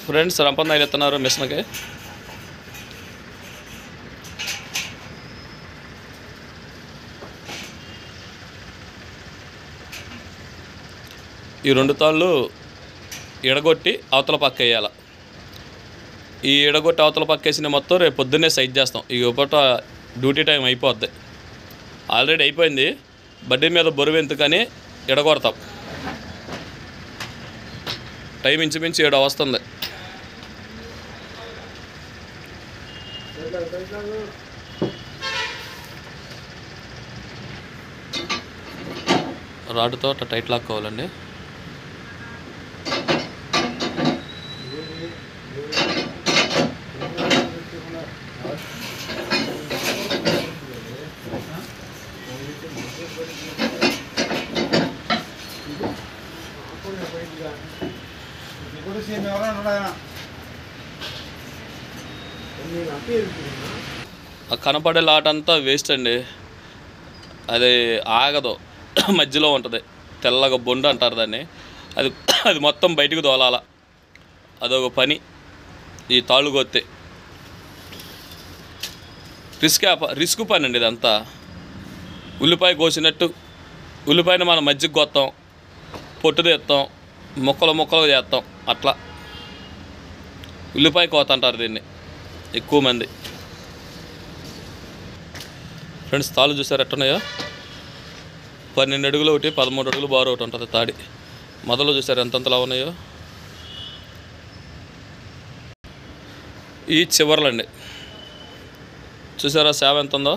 Friends రంపం తగిలిస్తున్నారు మిషన్కి. ఈ 2 తాళ్ళు ఎడగొట్టి అవతల పక్క వేయాలి. ఈ ఎడగొట్టి అవతల పక్క వేసిన మొత్తం రేపు పొద్దున్నే సైజ్ చేస్తాం. ఈ పూట డ్యూటీ టైం అయిపోద్ది, ఆల్రెడీ అయిపోయింది. బడ్డీ మీద బరువు ఎందుకని ఎడగొడతాం. టైం ఇంచుమించు 7 వస్తుంది. రాడ్తో టైట్ లాక్కోవాలండి. ఆ కనపడే లాట్ అంతా వేస్ట్ అండి, అది ఆగదు, మధ్యలో ఉంటుంది. తెల్లగా బొండు అంటారు దాన్ని. అది మొత్తం బయటకు తోలాల, అదొక పని. ఈ తాళ్ళు కొత్తే రిస్క్ పని అండి ఇదంతా. ఉల్లిపాయ కోసినట్టు ఉల్లిపాయని మనం మజ్జిగ కొత్తాం, పొట్టు తీస్తాం, ముక్కలు చేస్తాం. అట్లా ఉల్లిపాయ కోత అంటారు దీన్ని ఎక్కువ మంది. ఫ్రెండ్స్ తాళ్ళు చూసారు ఎట్టున్నాయో, 12 అడుగులు ఒకటి, 13 అడుగులు బారు ఒకటి ఉంటుంది తాడి. మొదలు చూసారు ఎంతలా ఉన్నాయో. ఈ చివర్లండి చూసారా సేవ ఎంత ఉందో.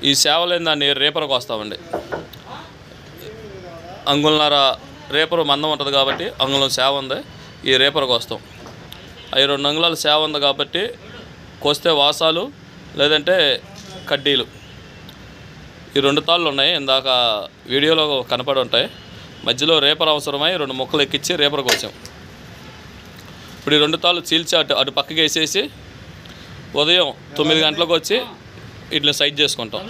ఈ సేవలేని దాన్ని రేపరకు వస్తామండి. అంగుళన్నర రేపరు మందం ఉంటుంది కాబట్టి అంగుళం సేవ ఉంది. ఈ రేపరకు వస్తాం. అవి 2 అంగుళాలు సేవ ఉంది కాబట్టి కోస్తే వాసాలు లేదంటే కడ్డీలు. ఈ 2 తాళ్ళు ఉన్నాయి, ఇందాక వీడియోలో కనపడి ఉంటాయి. మధ్యలో రేపర్ అవసరమై 2 ముక్కలు ఎక్కించి రేపర్ కోసాం. ఇప్పుడు ఈ 2 తాళ్ళు చీల్చి అటు పక్కకి వేసేసి ఉదయం 9 గంటలకు వచ్చి ఇట్లా సైజ్ చేసుకుంటాం.